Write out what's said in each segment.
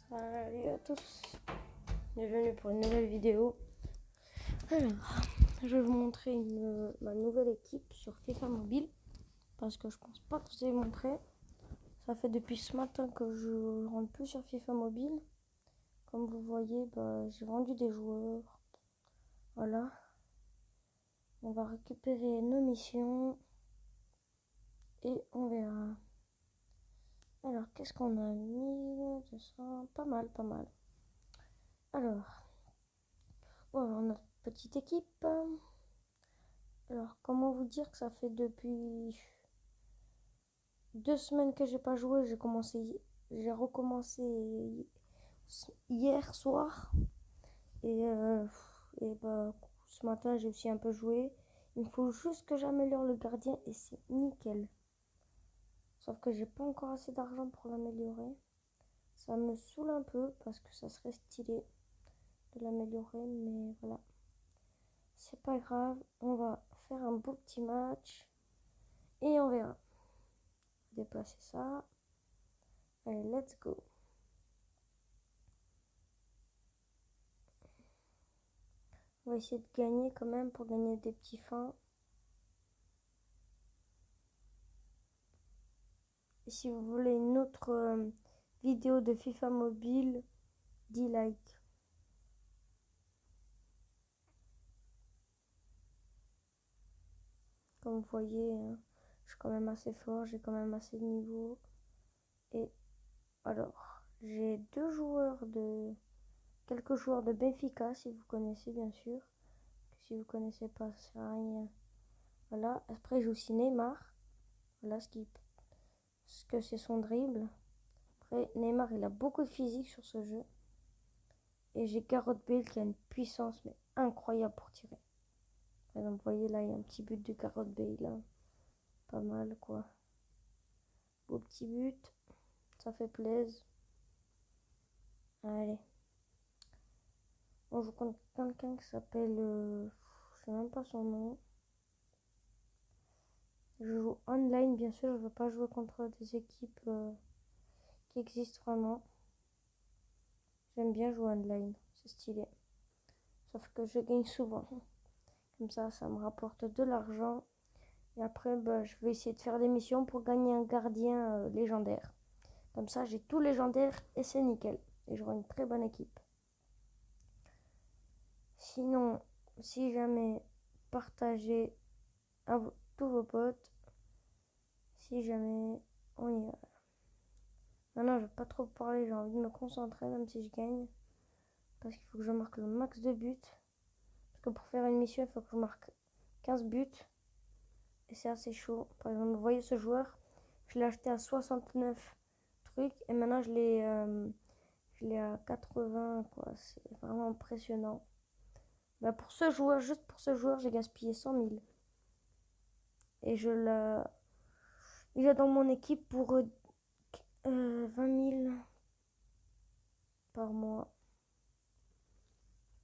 Salut à tous, bienvenue pour une nouvelle vidéo. Alors, je vais vous montrer ma nouvelle équipe sur FIFA Mobile parce que je pense pas que je vous ai montré. Ça fait depuis ce matin que je rentre plus sur FIFA Mobile. Comme vous voyez, j'ai vendu des joueurs. Voilà. On va récupérer nos missions et on verra. Alors, qu'est-ce qu'on a mis de ça? Pas mal, pas mal. Alors, voilà notre petite équipe. Alors, comment vous dire que ça fait depuis 2 semaines que j'ai pas joué. J'ai recommencé hier soir et ce matin j'ai aussi un peu joué. Il faut juste que j'améliore le gardien et c'est nickel. Sauf que j'ai pas encore assez d'argent pour l'améliorer. Ça me saoule un peu parce que ça serait stylé de l'améliorer, mais voilà. C'est pas grave, on va faire un beau petit match et on verra. Déplacer ça. Allez, let's go. On va essayer de gagner quand même pour gagner des petits fins. Et si vous voulez une autre vidéo de FIFA Mobile, 10 likes. Comme vous voyez, je suis quand même assez fort, j'ai quand même assez de niveau. Et alors, j'ai quelques joueurs de Benfica, si vous connaissez bien sûr. Si vous connaissez pas, ça sert à rien. Voilà, après j'ai aussi Neymar. Voilà ce que c'est son dribble. Après, Neymar, il a beaucoup de physique sur ce jeu. Et j'ai Gareth Bale qui a une puissance mais incroyable pour tirer. Par exemple, vous voyez là, il y a un petit but de Gareth Bale. Là. Pas mal quoi. Beau petit but. Ça fait plaisir. Allez. On joue contre quelqu'un qui s'appelle... je sais même pas son nom. Je joue online, bien sûr. Je ne veux pas jouer contre des équipes qui existent vraiment. J'aime bien jouer online. C'est stylé. Sauf que je gagne souvent. Comme ça me rapporte de l'argent. Et après, je vais essayer de faire des missions pour gagner un gardien légendaire. Comme ça, j'ai tout légendaire et c'est nickel. Et j'aurai une très bonne équipe. Sinon, si jamais partagez à tous vos potes, si jamais on y va. Maintenant, je vais pas trop parler, j'ai envie de me concentrer même si je gagne. Parce qu'il faut que je marque le max de buts. Parce que pour faire une mission, il faut que je marque 15 buts. Et c'est assez chaud. Par exemple, vous voyez ce joueur, je l'ai acheté à 69 trucs. Et maintenant, je l'ai à 80, quoi. C'est vraiment impressionnant. Pour ce joueur, juste pour ce joueur, j'ai gaspillé 100 000. Et il est dans mon équipe pour 20 000 par mois.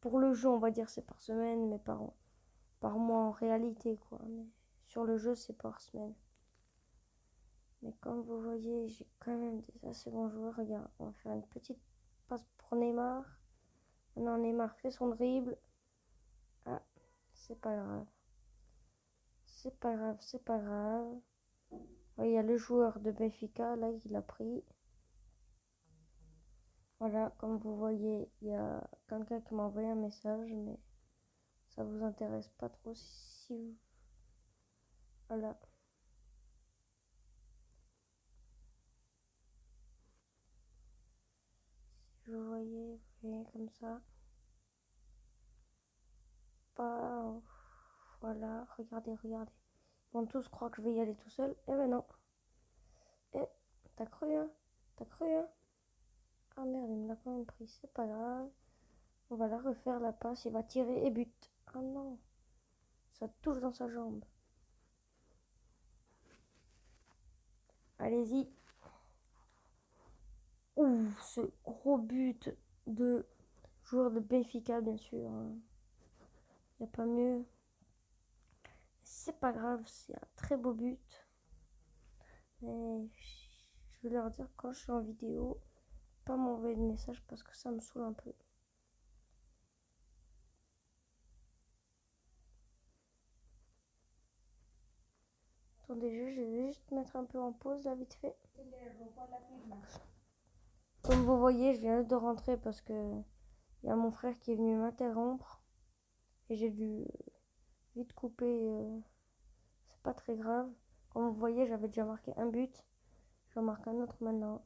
Pour le jeu, on va dire c'est par semaine, mais par mois en réalité, quoi. Mais sur le jeu, c'est par semaine. Mais comme vous voyez, j'ai quand même des assez bons joueurs. Regarde, on va faire une petite passe pour Neymar. Maintenant, Neymar fait son dribble. Ah, c'est pas grave. C'est pas grave, c'est pas grave. Il y a le joueur de Benfica, là, il a pris. Voilà, comme vous voyez, il y a quelqu'un qui m'a envoyé un message, mais ça vous intéresse pas trop si vous... Voilà. Si vous voyez comme ça. Pas... Voilà, regardez, regardez. Ils vont tous croire que je vais y aller tout seul. Eh ben non. Eh, t'as cru, hein? T'as cru, hein? Ah merde, il me l'a quand même pris. C'est pas grave. On va la refaire la passe. Il va tirer et but. Ah non. Ça touche dans sa jambe. Allez-y. Ouh, ce gros but de joueur de Benfica, bien sûr. Il n'y a pas mieux. C'est pas grave, c'est un très beau but. Mais je vais leur dire quand je suis en vidéo. pas m'envoyer de message parce que ça me saoule un peu. Attendez, je vais juste mettre un peu en pause là vite fait. Comme vous voyez, je viens juste de rentrer parce que il y a mon frère qui est venu m'interrompre et j'ai dû vite couper. C'est pas très grave. Comme vous voyez, j'avais déjà marqué un but. J'en marque un autre maintenant.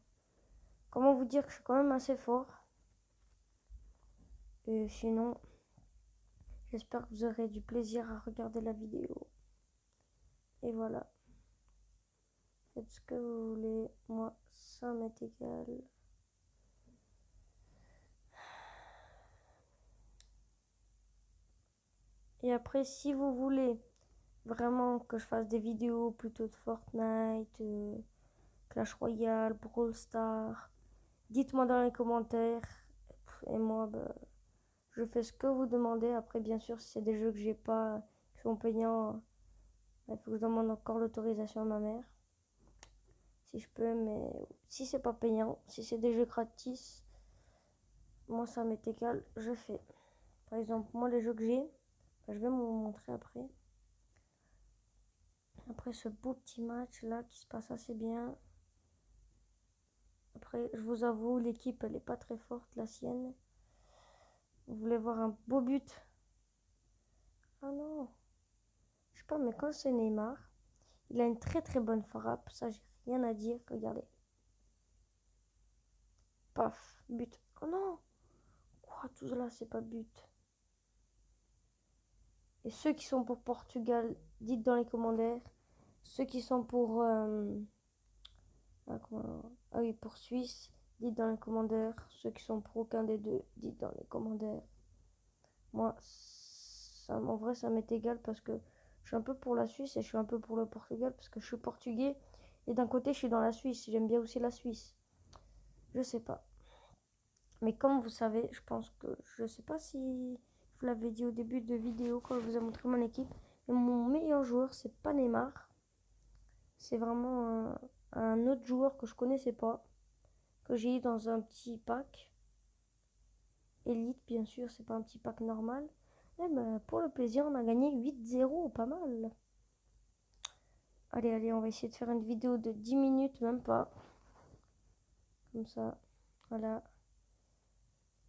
Comment vous dire que je suis quand même assez fort. Et sinon, j'espère que vous aurez du plaisir à regarder la vidéo. Et voilà. Faites ce que vous voulez. Moi, ça m'est égal. Et après, si vous voulez vraiment que je fasse des vidéos plutôt de Fortnite, Clash Royale, Brawl Stars, dites-moi dans les commentaires. Et moi, bah, je fais ce que vous demandez. Après, bien sûr, si c'est des jeux que j'ai pas, qui sont payants, il faut que je demande encore l'autorisation à ma mère. Si je peux, mais si c'est pas payant, si c'est des jeux gratis, moi ça m'est égal, je fais. Par exemple, moi les jeux que j'ai, je vais vous montrer après. Après ce beau petit match là qui se passe assez bien. Après, je vous avoue, l'équipe elle est pas très forte, la sienne. Vous voulez voir un beau but? Ah non, je sais pas, mais quand c'est Neymar, il a une très très bonne frappe, ça j'ai rien à dire, regardez. Paf, but. Oh non, quoi, tout cela c'est pas but. Et ceux qui sont pour Portugal, dites dans les commentaires. Ceux qui sont pour oui, pour Suisse, dites dans les commentaires. Ceux qui sont pour aucun des deux, dites dans les commentaires. Moi, ça, en vrai, ça m'est égal parce que je suis un peu pour la Suisse et je suis un peu pour le Portugal parce que je suis portugais et d'un côté, je suis dans la Suisse. J'aime bien aussi la Suisse. Je sais pas. Mais comme vous savez, je pense que je sais pas si je vous l'avais dit au début de vidéo quand je vous ai montré mon équipe, mais mon meilleur joueur, c'est pas Neymar. C'est vraiment un autre joueur que je connaissais pas, que j'ai eu dans un petit pack. Elite, bien sûr, c'est pas un petit pack normal. Et ben, pour le plaisir, on a gagné 8-0, pas mal. Allez, allez, on va essayer de faire une vidéo de 10 minutes, même pas. Comme ça, voilà.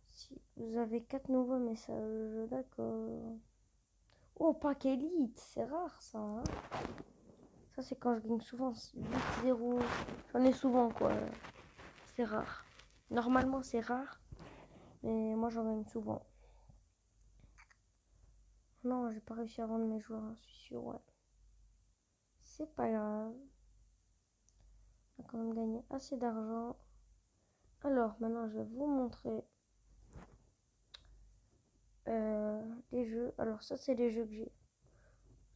Si vous avez 4 nouveaux messages, d'accord. Oh, pack Elite, c'est rare ça. Hein, ça, c'est quand je gagne souvent 8-0. J'en ai souvent, quoi. C'est rare. Normalement, c'est rare. Mais moi, j'en gagne souvent. Non, j'ai pas réussi à vendre mes joueurs, hein, je suis sûr, ouais. C'est pas grave. On a quand même gagné assez d'argent. Alors, maintenant, je vais vous montrer les jeux. Alors, ça, c'est les jeux que j'ai.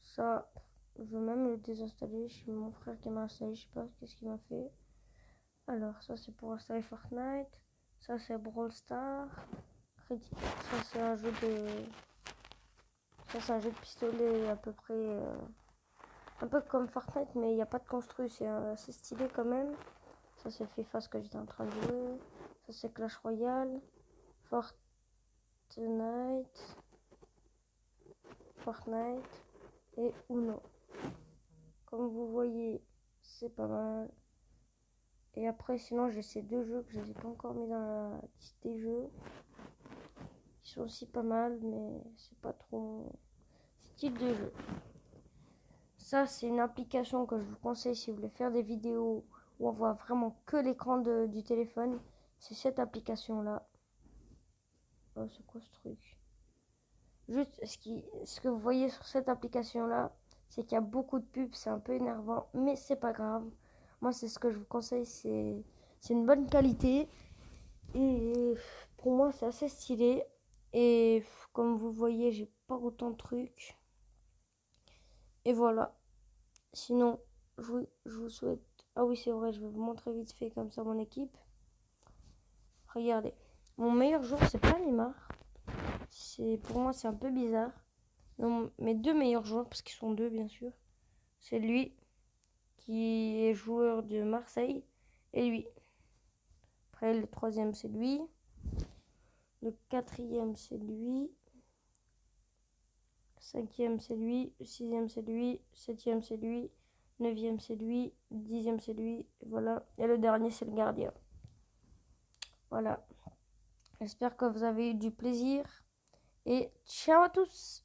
Ça, je veux même le désinstaller. C'est mon frère qui m'a installé, je sais pas qu'est-ce qu'il m'a fait. Alors, ça, c'est pour installer Fortnite. Ça, c'est Brawl Stars. Ça, c'est un jeu de... Ça, c'est un jeu de pistolet à peu près... un peu comme Fortnite, mais il n'y a pas de construit. C'est assez stylé quand même. Ça, c'est FIFA, ce que j'étais en train de jouer. Ça, c'est Clash Royale. Fortnite. Et Uno. Comme vous voyez, c'est pas mal. Et après, sinon, j'ai ces deux jeux que je les ai pas encore mis dans la liste des jeux. Ils sont aussi pas mal, mais c'est pas trop mon style de jeu. Ça, c'est une application que je vous conseille si vous voulez faire des vidéos où on voit vraiment que l'écran du téléphone. C'est cette application-là. Oh, c'est quoi ce truc? Juste, ce que vous voyez sur cette application-là, c'est qu'il y a beaucoup de pubs. C'est un peu énervant, mais c'est pas grave. Moi, c'est ce que je vous conseille. C'est une bonne qualité. Et pour moi, c'est assez stylé. Et comme vous voyez, j'ai pas autant de trucs. Et voilà. Sinon, je vous souhaite... Ah oui, c'est vrai, je vais vous montrer vite fait comme ça mon équipe. Regardez. Mon meilleur joueur, c'est pas Neymar. Pour moi, c'est un peu bizarre. Non, mes deux meilleurs joueurs, parce qu'ils sont deux, bien sûr, c'est lui, qui est joueur de Marseille, et lui. Après, le troisième, c'est lui. Le quatrième, c'est lui. Cinquième, c'est lui. Sixième, c'est lui. Septième, c'est lui. Neuvième, c'est lui. Dixième, c'est lui. Voilà. Et le dernier, c'est le gardien. Voilà. J'espère que vous avez eu du plaisir. Et ciao à tous!